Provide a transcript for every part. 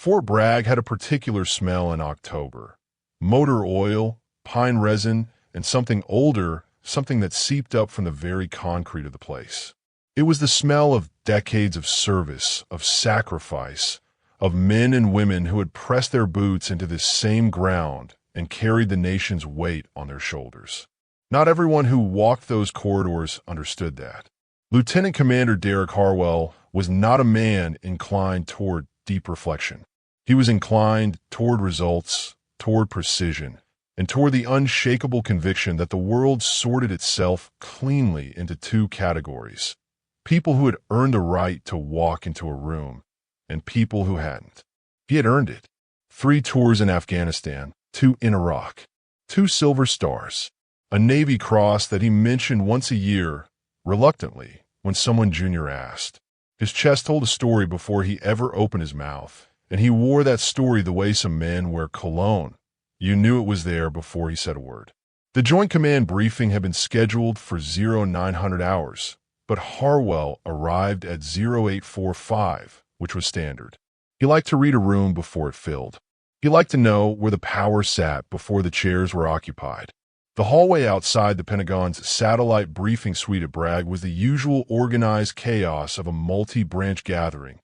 Fort Bragg had a particular smell in October. Motor oil, pine resin, and something older, something that seeped up from the very concrete of the place. It was the smell of decades of service, of sacrifice, of men and women who had pressed their boots into this same ground and carried the nation's weight on their shoulders. Not everyone who walked those corridors understood that. Lieutenant Commander Derek Harwell was not a man inclined toward deep reflection. He was inclined toward results, toward precision, and toward the unshakable conviction that the world sorted itself cleanly into two categories: people who had earned the right to walk into a room, and people who hadn't. He had earned it. 3 tours in Afghanistan, 2 in Iraq, 2 Silver Stars, a Navy Cross that he mentioned once a year, reluctantly, when someone junior asked. His chest told a story before he ever opened his mouth, and he wore that story the way some men wear cologne. You knew it was there before he said a word. The Joint Command briefing had been scheduled for 0900 hours, but Harwell arrived at 0845, which was standard. He liked to read a room before it filled. He liked to know where the power sat before the chairs were occupied. The hallway outside the Pentagon's satellite briefing suite at Bragg was the usual organized chaos of a multi-branch gathering.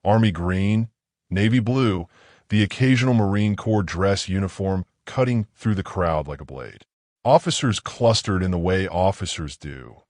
Army green, Navy blue, the occasional Marine Corps dress uniform cutting through the crowd like a blade. Officers clustered in the way officers do.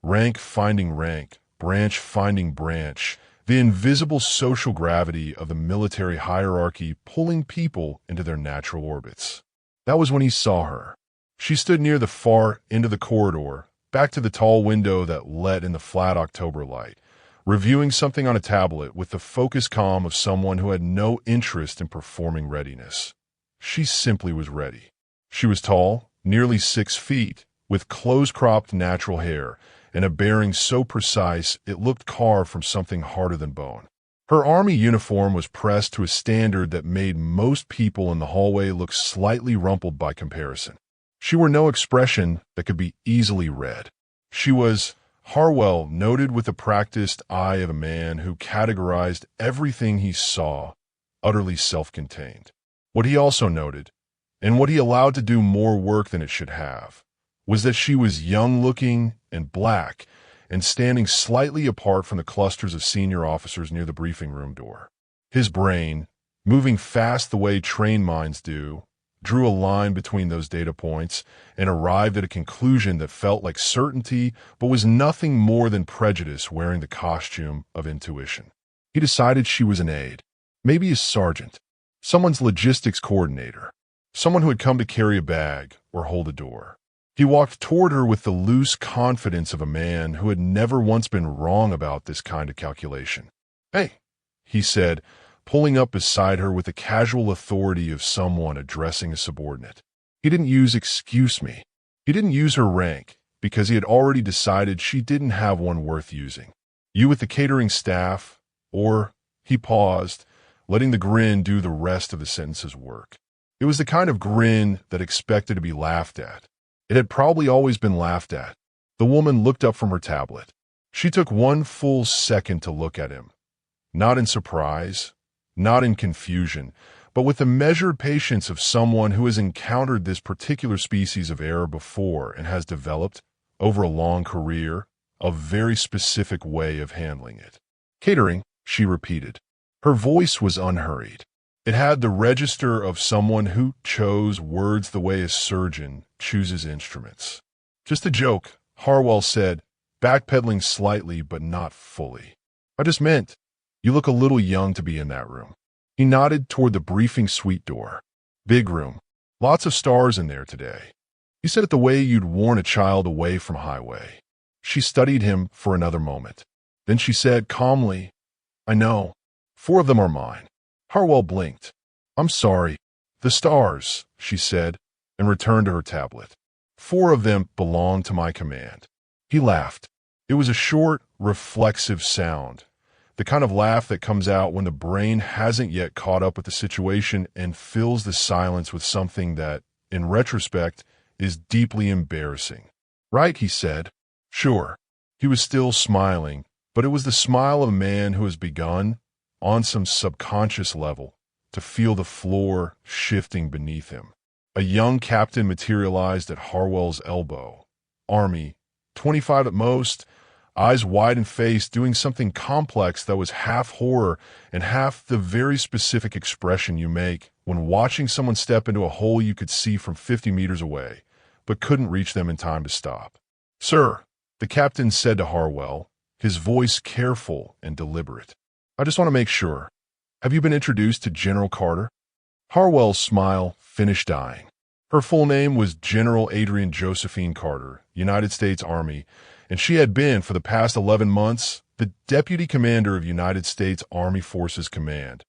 Rank finding rank, branch finding branch, the invisible social gravity of the military hierarchy pulling people into their natural orbits. That was when he saw her. She stood near the far end of the corridor, back to the tall window that let in the flat October light, reviewing something on a tablet with the focused calm of someone who had no interest in performing readiness. She simply was ready. She was tall, nearly 6 feet, with close-cropped natural hair, and a bearing so precise it looked carved from something harder than bone. Her Army uniform was pressed to a standard that made most people in the hallway look slightly rumpled by comparison. She wore no expression that could be easily read. She was, Harwell noted with the practiced eye of a man who categorized everything he saw, utterly self-contained. What he also noted, and what he allowed to do more work than it should have, was that she was young-looking and black and standing slightly apart from the clusters of senior officers near the briefing room door. His brain, moving fast the way trained minds do, drew a line between those data points and arrived at a conclusion that felt like certainty but was nothing more than prejudice wearing the costume of intuition. He decided she was an aide, maybe a sergeant, someone's logistics coordinator, someone who had come to carry a bag or hold a door. He walked toward her with the loose confidence of a man who had never once been wrong about this kind of calculation. "Hey," he said, pulling up beside her with the casual authority of someone addressing a subordinate. He didn't use "excuse me." He didn't use her rank, because he had already decided she didn't have one worth using. "You with the catering staff?" Or, he paused, letting the grin do the rest of the sentence's work. It was the kind of grin that expected to be laughed at. It had probably always been laughed at. The woman looked up from her tablet. She took one full second to look at him. Not in surprise, not in confusion, but with the measured patience of someone who has encountered this particular species of error before and has developed, over a long career, a very specific way of handling it. "Catering," she repeated. Her voice was unhurried. It had the register of someone who chose words the way a surgeon chooses instruments. "Just a joke," Harwell said, backpedaling slightly but not fully. "I just meant, you look a little young to be in that room." He nodded toward the briefing suite door. "Big room. Lots of stars in there today. You said it the way you'd warn a child away from highway." She studied him for another moment. Then she said calmly, "I know. 4 of them are mine." Harwell blinked. "I'm sorry. The stars," she said, and returned to her tablet. 4 of them belong to my command." He laughed. It was a short, reflexive sound, the kind of laugh that comes out when the brain hasn't yet caught up with the situation and fills the silence with something that, in retrospect, is deeply embarrassing. "Right," he said. "Sure." He was still smiling, but it was the smile of a man who has begun, on some subconscious level, to feel the floor shifting beneath him. A young captain materialized at Harwell's elbow. Army, 25 at most, eyes wide and face, doing something complex that was half horror and half the very specific expression you make when watching someone step into a hole you could see from 50 meters away, but couldn't reach them in time to stop. "Sir," the captain said to Harwell, his voice careful and deliberate. "I just want to make sure. Have you been introduced to General Carter?" Harwell's smile finished dying. Her full name was General Adrienne Josephine Carter, United States Army, and she had been, for the past 11 months, the Deputy Commander of United States Army Forces Command,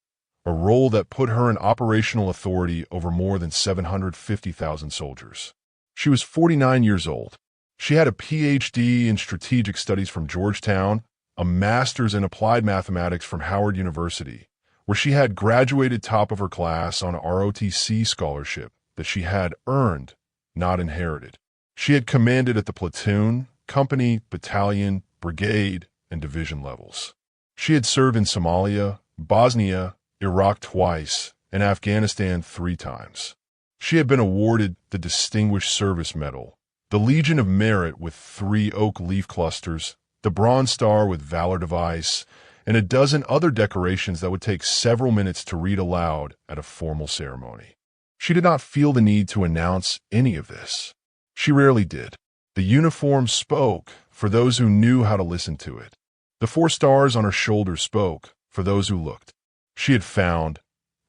a role that put her in operational authority over more than 750,000 soldiers. She was 49 years old. She had a PhD in strategic studies from Georgetown, a master's in applied mathematics from Howard University, where she had graduated top of her class on a ROTC scholarship that she had earned, not inherited. She had commanded at the platoon, company, battalion, brigade, and division levels. She had served in Somalia, Bosnia, Iraq twice, and Afghanistan 3 times. She had been awarded the Distinguished Service Medal, the Legion of Merit with 3 oak leaf clusters, the Bronze Star with Valor Device, and a dozen other decorations that would take several minutes to read aloud at a formal ceremony. She did not feel the need to announce any of this. She rarely did. The uniform spoke for those who knew how to listen to it. The 4 stars on her shoulders spoke for those who looked. She had found,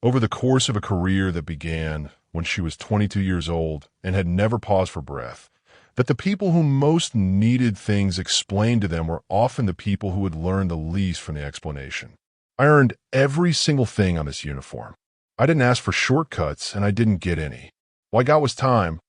over the course of a career that began when she was 22 years old and had never paused for breath, that the people who most needed things explained to them were often the people who would learn the least from the explanation. I earned every single thing on this uniform. I didn't ask for shortcuts, and I didn't get any. All I got was time,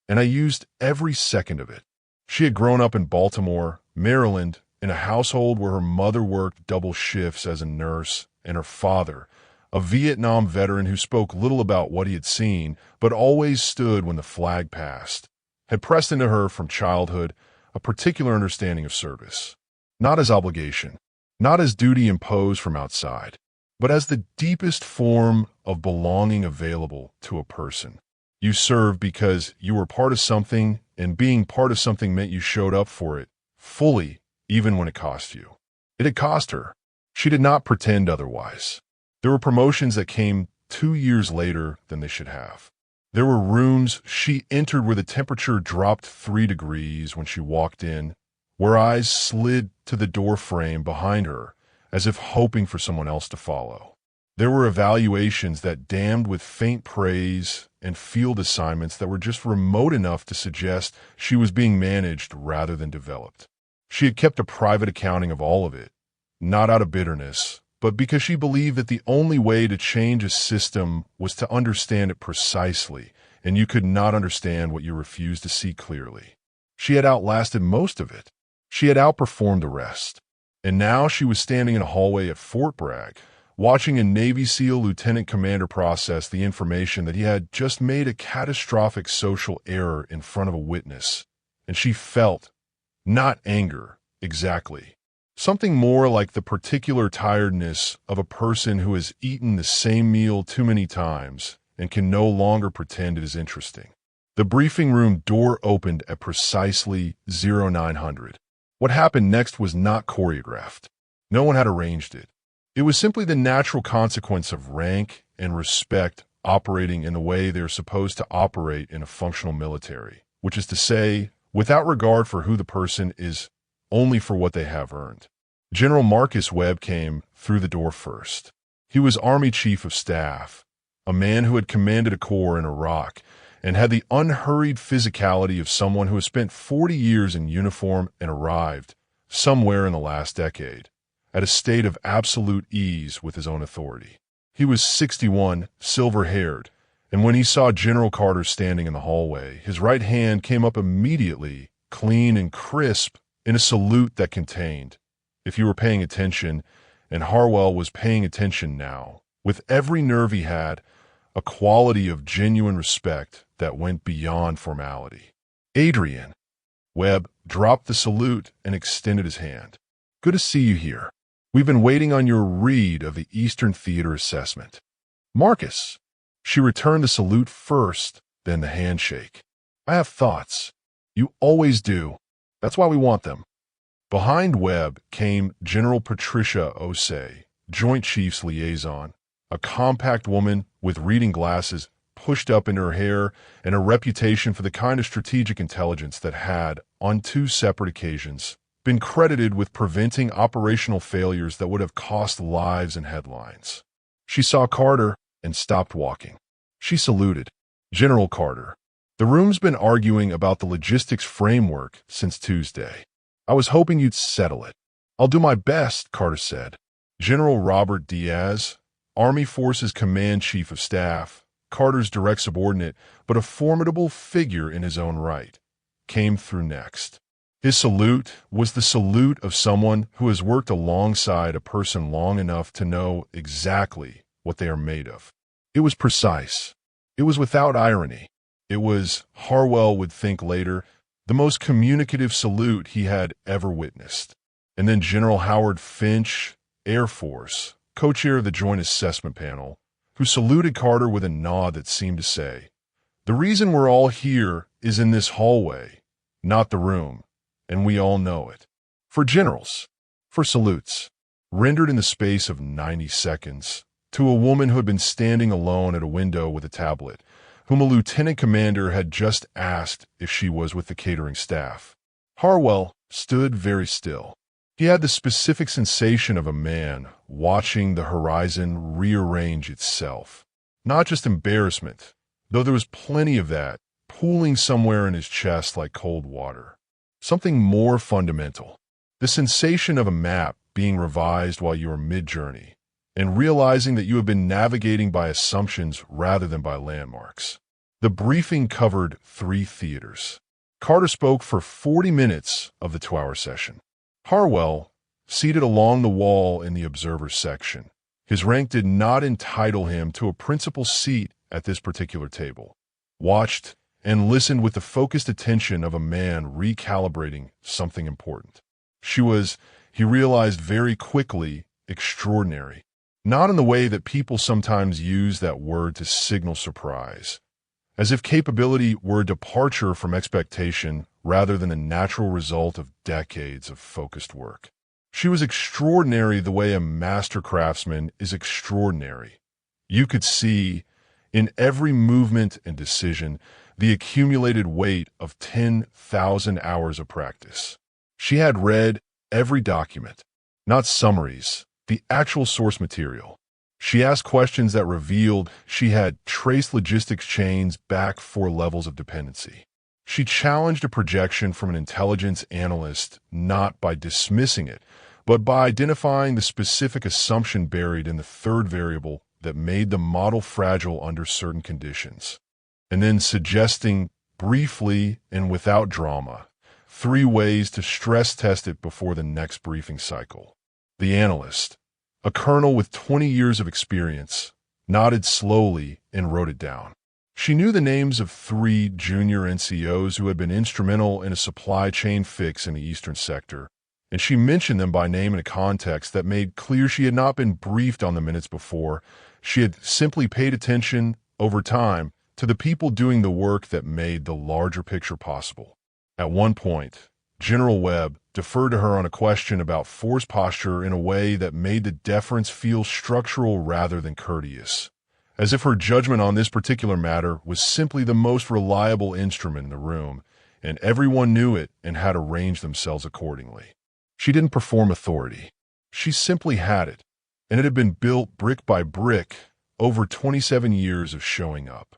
and I used every second of it. She had grown up in Baltimore, Maryland, in a household where her mother worked double shifts as a nurse, and her father, a Vietnam veteran who spoke little about what he had seen, but always stood when the flag passed, had pressed into her from childhood a particular understanding of service, not as obligation, not as duty imposed from outside, but as the deepest form of belonging available to a person. You served because you were part of something, and being part of something meant you showed up for it, fully, even when it cost you. It had cost her. She did not pretend otherwise. There were promotions that came 2 years later than they should have. There were rooms she entered where the temperature dropped 3 degrees when she walked in, where eyes slid to the door frame behind her, as if hoping for someone else to follow. There were evaluations that damned with faint praise and field assignments that were just remote enough to suggest she was being managed rather than developed. She had kept a private accounting of all of it, not out of bitterness, but because she believed that the only way to change a system was to understand it precisely, and you could not understand what you refused to see clearly. She had outlasted most of it. She had outperformed the rest. And now she was standing in a hallway at Fort Bragg, watching a Navy SEAL lieutenant commander process the information that he had just made a catastrophic social error in front of a witness. And she felt, not anger, exactly, something more like the particular tiredness of a person who has eaten the same meal too many times and can no longer pretend it is interesting. The briefing room door opened at precisely 0900. What happened next was not choreographed. No one had arranged it. It was simply the natural consequence of rank and respect operating in the way they are supposed to operate in a functional military, which is to say, without regard for who the person is, only for what they have earned. General Marcus Webb came through the door first. He was Army Chief of Staff, a man who had commanded a corps in Iraq and had the unhurried physicality of someone who has spent 40 years in uniform and arrived, somewhere in the last decade, at a state of absolute ease with his own authority. He was 61, silver-haired, and when he saw General Carter standing in the hallway, his right hand came up immediately, clean and crisp, in a salute that contained, if you were paying attention, and Harwell was paying attention now, with every nerve he had, a quality of genuine respect that went beyond formality. "Adrienne." Webb dropped the salute and extended his hand. "Good to see you here. We've been waiting on your read of the Eastern Theater assessment." Marcus. She returned the salute first, then the handshake. I have thoughts. You always do. That's why we want them. Behind Webb came General Patricia Osei, Joint Chiefs Liaison, a compact woman with reading glasses pushed up in her hair and a reputation for the kind of strategic intelligence that had, on 2 separate occasions, been credited with preventing operational failures that would have cost lives and headlines. She saw Carter and stopped walking. She saluted. General Carter. The room's been arguing about the logistics framework since Tuesday. I was hoping you'd settle it. I'll do my best, Carter said. General Robert Diaz, Army Forces Command Chief of Staff, Carter's direct subordinate, but a formidable figure in his own right, came through next. His salute was the salute of someone who has worked alongside a person long enough to know exactly what they are made of. It was precise. It was without irony. It was, Harwell would think later, the most communicative salute he had ever witnessed. And then General Howard Finch, Air Force, co-chair of the Joint Assessment Panel, who saluted Carter with a nod that seemed to say, "The reason we're all here is in this hallway, not the room, and we all know it." For generals, for salutes, rendered in the space of 90 seconds, to a woman who had been standing alone at a window with a tablet, whom a lieutenant commander had just asked if she was with the catering staff. Harwell stood very still. He had the specific sensation of a man watching the horizon rearrange itself. Not just embarrassment, though there was plenty of that, pooling somewhere in his chest like cold water. Something more fundamental. The sensation of a map being revised while you are mid-journey, and realizing that you have been navigating by assumptions rather than by landmarks. The briefing covered 3 theaters. Carter spoke for 40 minutes of the 2-hour session. Harwell, seated along the wall in the observer's section, his rank did not entitle him to a principal seat at this particular table, watched and listened with the focused attention of a man recalibrating something important. She was, he realized very quickly, extraordinary. Not in the way that people sometimes use that word to signal surprise, as if capability were a departure from expectation rather than a natural result of decades of focused work. She was extraordinary the way a master craftsman is extraordinary. You could see, in every movement and decision, the accumulated weight of 10,000 hours of practice. She had read every document, not summaries, the actual source material. She asked questions that revealed she had traced logistics chains back 4 levels of dependency. She challenged a projection from an intelligence analyst not by dismissing it, but by identifying the specific assumption buried in the 3rd variable that made the model fragile under certain conditions, and then suggesting, briefly and without drama, 3 ways to stress test it before the next briefing cycle. The analyst, a colonel with 20 years of experience, nodded slowly and wrote it down. She knew the names of 3 junior NCOs who had been instrumental in a supply chain fix in the eastern sector, and she mentioned them by name in a context that made clear she had not been briefed on the minutes before. She had simply paid attention, over time, to the people doing the work that made the larger picture possible. At one point, General Webb deferred to her on a question about force posture in a way that made the deference feel structural rather than courteous, as if her judgment on this particular matter was simply the most reliable instrument in the room, and everyone knew it and had arranged themselves accordingly. She didn't perform authority. She simply had it, and it had been built brick by brick over 27 years of showing up.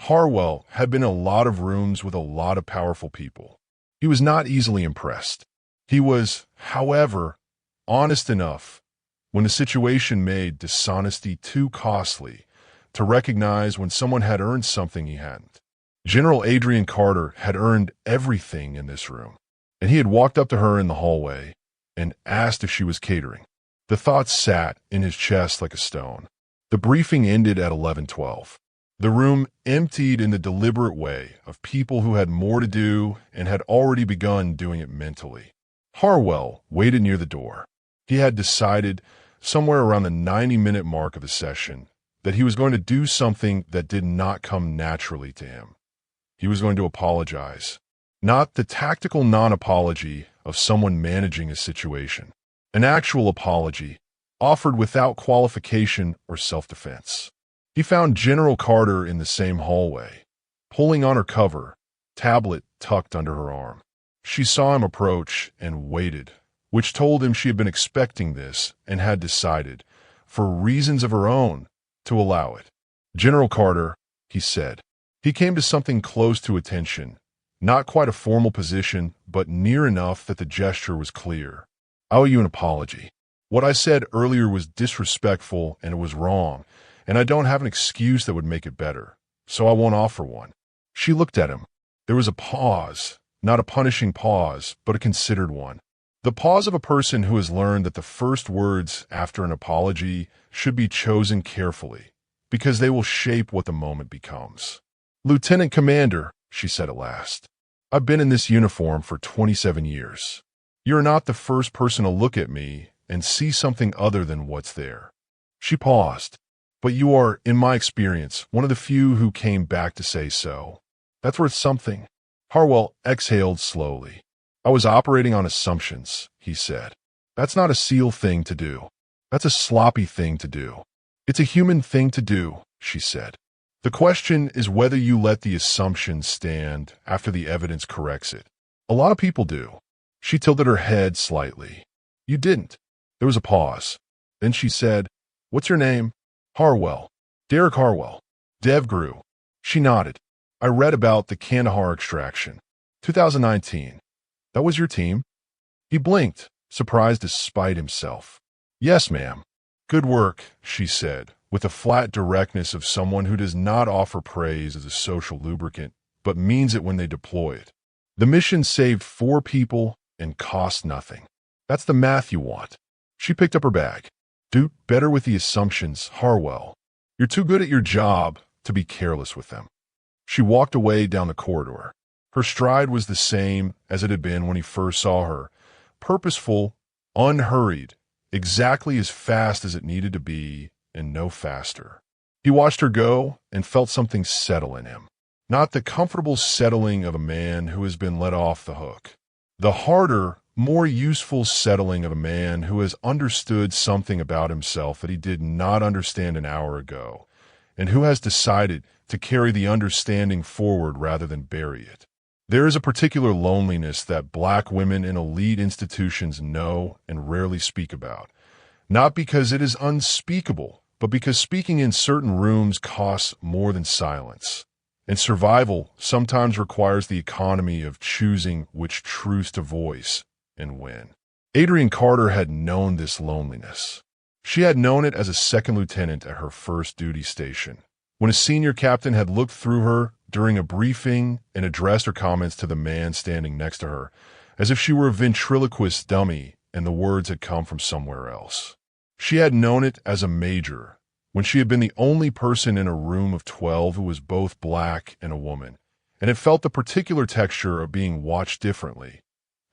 Harwell had been in a lot of rooms with a lot of powerful people. He was not easily impressed. He was, however, honest enough when the situation made dishonesty too costly to recognize when someone had earned something he hadn't. General Adrienne Carter had earned everything in this room, and he had walked up to her in the hallway and asked if she was catering. The thought sat in his chest like a stone. The briefing ended at 11:12. The room emptied in the deliberate way of people who had more to do and had already begun doing it mentally. Harwell waited near the door. He had decided, somewhere around the 90-minute mark of the session, that he was going to do something that did not come naturally to him. He was going to apologize. Not the tactical non-apology of someone managing a situation. An actual apology, offered without qualification or self-defense. He found General Carter in the same hallway, pulling on her cover, tablet tucked under her arm. She saw him approach and waited, which told him she had been expecting this and had decided, for reasons of her own, to allow it. "General Carter," he said. He came to something close to attention, not quite a formal position, but near enough that the gesture was clear. "I owe you an apology. What I said earlier was disrespectful and it was wrong, and I don't have an excuse that would make it better, so I won't offer one." She looked at him. There was a pause, not a punishing pause, but a considered one. The pause of a person who has learned that the first words after an apology should be chosen carefully, because they will shape what the moment becomes. "Lieutenant Commander," she said at last, "I've been in this uniform for 27 years. You're not the first person to look at me and see something other than what's there." She paused. "But you are, in my experience, one of the few who came back to say so. That's worth something." Harwell exhaled slowly. "I was operating on assumptions," he said. "That's not a SEAL thing to do. That's a sloppy thing to do." "It's a human thing to do," she said. "The question is whether you let the assumption stand after the evidence corrects it. A lot of people do." She tilted her head slightly. "You didn't." There was a pause. Then she said, "What's your name?" "Harwell. Derek Harwell." Dev grew. She nodded. "I read about the Kandahar extraction. 2019. That was your team?" He blinked, surprised despite himself. "Yes, ma'am." "Good work," she said, with the flat directness of someone who does not offer praise as a social lubricant, but means it when they deploy it. "The mission saved 4 people and cost nothing. That's the math you want." She picked up her bag. "Do better with the assumptions, Harwell. You're too good at your job to be careless with them." She walked away down the corridor. Her stride was the same as it had been when he first saw her, purposeful, unhurried, exactly as fast as it needed to be, and no faster. He watched her go and felt something settle in him. Not the comfortable settling of a man who has been let off the hook. The harder, more useful settling of a man who has understood something about himself that he did not understand an hour ago, and who has decided to carry the understanding forward rather than bury it. There is a particular loneliness that Black women in elite institutions know and rarely speak about, not because it is unspeakable, but because speaking in certain rooms costs more than silence. And survival sometimes requires the economy of choosing which truths to voice and when. Adrienne Carter had known this loneliness. She had known it as a second lieutenant at her first duty station, when a senior captain had looked through her during a briefing and addressed her comments to the man standing next to her, as if she were a ventriloquist dummy and the words had come from somewhere else. She had known it as a major, when she had been the only person in a room of 12 who was both Black and a woman, and had felt the particular texture of being watched differently,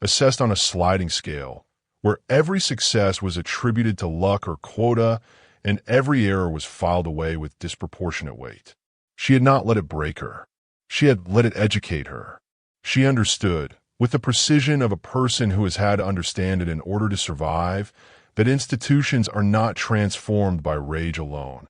assessed on a sliding scale, where every success was attributed to luck or quota, and every error was filed away with disproportionate weight. She had not let it break her. She had let it educate her. She understood, with the precision of a person who has had to understand it in order to survive, that institutions are not transformed by rage alone,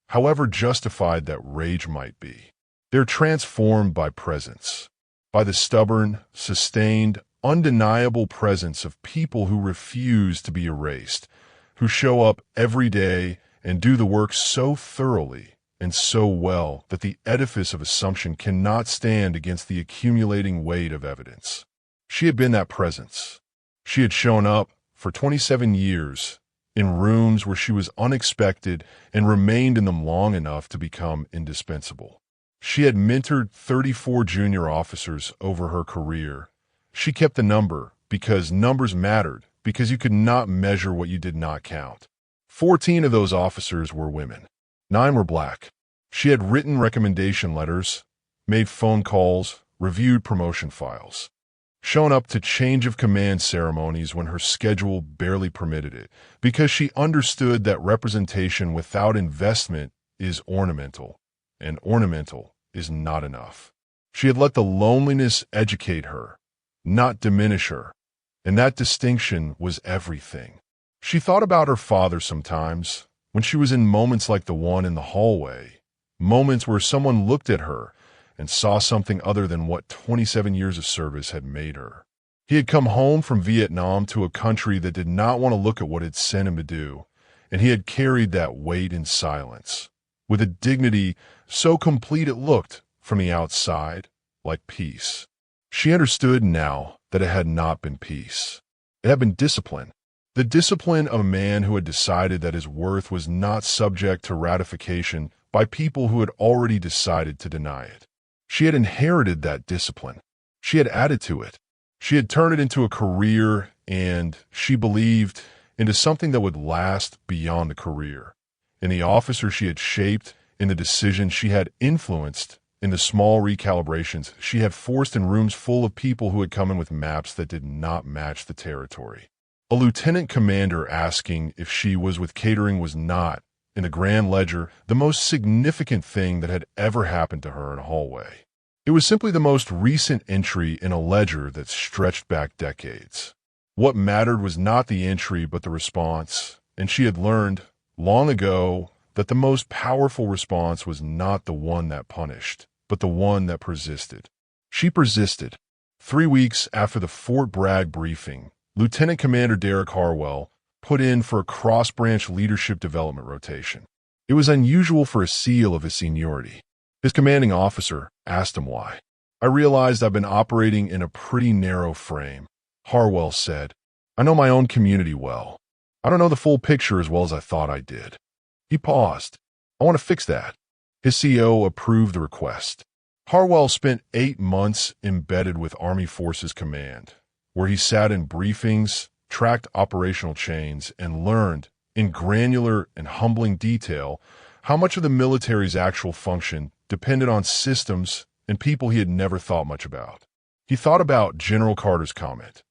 however justified that rage might be. They're transformed by presence, by the stubborn, sustained, undeniable presence of people who refuse to be erased, who show up every day and do the work so thoroughly and so well that the edifice of assumption cannot stand against the accumulating weight of evidence. She had been that presence. She had shown up for 27 years in rooms where she was unexpected and remained in them long enough to become indispensable. She had mentored 34 junior officers over her career. She kept the number because numbers mattered, because you could not measure what you did not count. 14 of those officers were women. 9 were Black. She had written recommendation letters, made phone calls, reviewed promotion files, shown up to change of command ceremonies when her schedule barely permitted it, because she understood that representation without investment is ornamental, and ornamental is not enough. She had let the loneliness educate her, not diminish her, and that distinction was everything. She thought about her father sometimes, when she was in moments like the one in the hallway, moments where someone looked at her and saw something other than what 27 years of service had made her. He had come home from Vietnam to a country that did not want to look at what it sent him to do, and he had carried that weight in silence, with a dignity so complete it looked, from the outside, like peace. She understood now that it had not been peace. It had been discipline. The discipline of a man who had decided that his worth was not subject to ratification by people who had already decided to deny it. She had inherited that discipline. She had added to it. She had turned it into a career and, she believed, into something that would last beyond the career. In the officer she had shaped, in the decisions she had influenced, in the small recalibrations she had forced in rooms full of people who had come in with maps that did not match the territory. A lieutenant commander asking if she was with catering was not, in the grand ledger, the most significant thing that had ever happened to her in a hallway. It was simply the most recent entry in a ledger that stretched back decades. What mattered was not the entry but the response, and she had learned, long ago, that the most powerful response was not the one that punished, but the one that persisted. She persisted. 3 weeks after the Fort Bragg briefing, Lieutenant Commander Derek Harwell put in for a cross-branch leadership development rotation. It was unusual for a SEAL of his seniority. His commanding officer asked him why. "I realized I've been operating in a pretty narrow frame," Harwell said. "I know my own community well. I don't know the full picture as well as I thought I did." He paused. "I want to fix that." His CO approved the request. Harwell spent 8 months embedded with Army Forces Command, where he sat in briefings, tracked operational chains, and learned, in granular and humbling detail, how much of the military's actual function depended on systems and people he had never thought much about. He thought about General Carter's comment,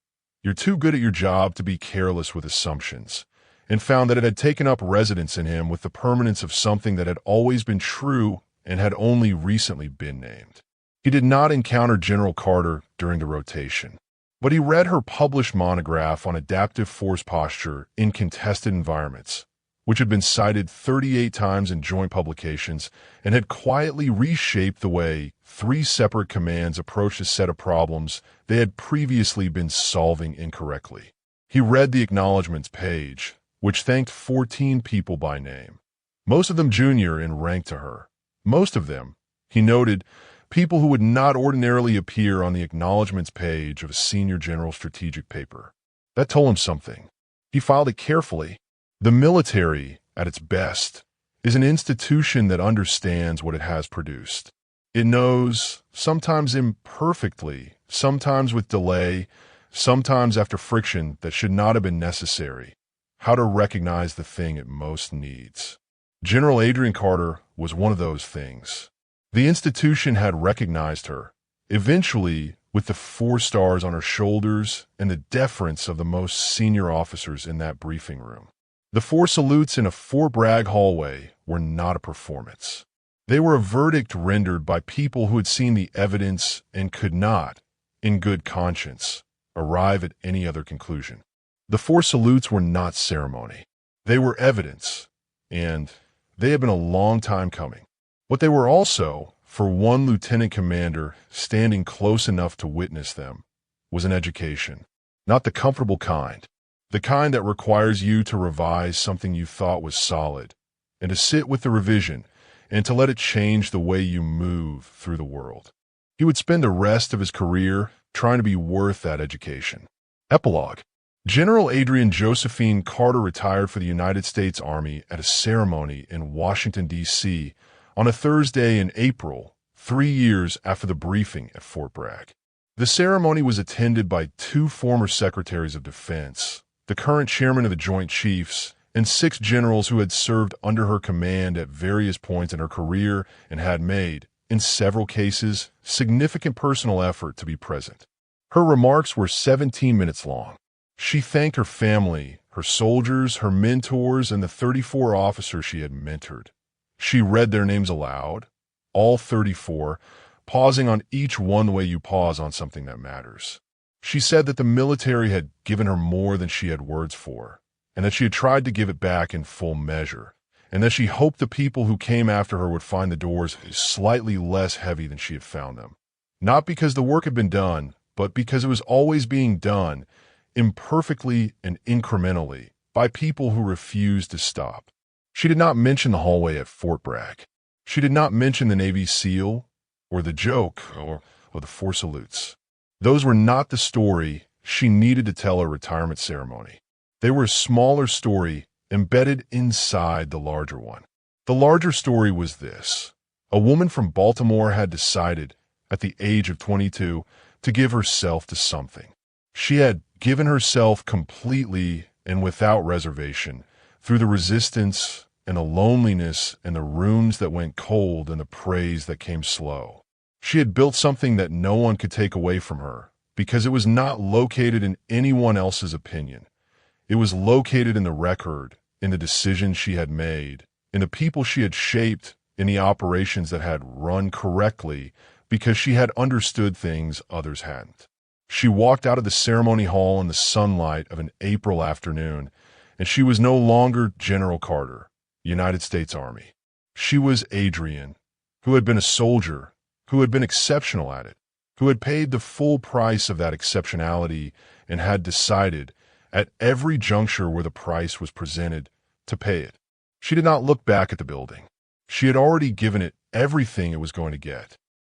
"You're too good at your job to be careless with assumptions," and found that it had taken up residence in him with the permanence of something that had always been true and had only recently been named. He did not encounter General Carter during the rotation, but he read her published monograph on adaptive force posture in contested environments, which had been cited 38 times in joint publications and had quietly reshaped the way 3 separate commands approached a set of problems they had previously been solving incorrectly. He read the acknowledgments page, which thanked 14 people by name, most of them junior in rank to her. Most of them, he noted, people who would not ordinarily appear on the acknowledgments page of a senior general strategic paper. That told him something. He filed it carefully. The military, at its best, is an institution that understands what it has produced. It knows, sometimes imperfectly, sometimes with delay, sometimes after friction that should not have been necessary, how to recognize the thing it most needs. General Adrienne Carter was one of those things. The institution had recognized her, eventually with the 4 stars on her shoulders and the deference of the most senior officers in that briefing room. The 4 salutes in a Fort Bragg hallway were not a performance. They were a verdict rendered by people who had seen the evidence and could not, in good conscience, arrive at any other conclusion. The 4 salutes were not ceremony. They were evidence, and they had been a long time coming. What they were also, for one lieutenant commander standing close enough to witness them, was an education. Not the comfortable kind. The kind that requires you to revise something you thought was solid, and to sit with the revision, and to let it change the way you move through the world. He would spend the rest of his career trying to be worth that education. Epilogue. General Adrienne Josephine Carter retired for the United States Army at a ceremony in Washington, D.C. on a Thursday in April, 3 years after the briefing at Fort Bragg. The ceremony was attended by 2 former Secretaries of Defense, the current chairman of the Joint Chiefs, and 6 generals who had served under her command at various points in her career and had made, in several cases, significant personal effort to be present. Her remarks were 17 minutes long. She thanked her family, her soldiers, her mentors, and the 34 officers she had mentored. She read their names aloud, all 34, pausing on each one the way you pause on something that matters. She said that the military had given her more than she had words for, and that she had tried to give it back in full measure, and that she hoped the people who came after her would find the doors slightly less heavy than she had found them. Not because the work had been done, but because it was always being done, imperfectly and incrementally, by people who refused to stop. She did not mention the hallway at Fort Bragg. She did not mention the Navy SEAL, or the joke, or the 4 salutes. Those were not the story she needed to tell her retirement ceremony. They were a smaller story embedded inside the larger one. The larger story was this. A woman from Baltimore had decided, at the age of 22, to give herself to something. She had given herself completely and without reservation through the resistance and the loneliness and the rooms that went cold and the praise that came slow. She had built something that no one could take away from her because it was not located in anyone else's opinion. It was located in the record, in the decisions she had made, in the people she had shaped, in the operations that had run correctly because she had understood things others hadn't. She walked out of the ceremony hall in the sunlight of an April afternoon, and she was no longer General Carter, United States Army. She was Adrienne, who had been a soldier, who had been exceptional at it, who had paid the full price of that exceptionality and had decided, at every juncture where the price was presented, to pay it. She did not look back at the building. She had already given it everything it was going to get.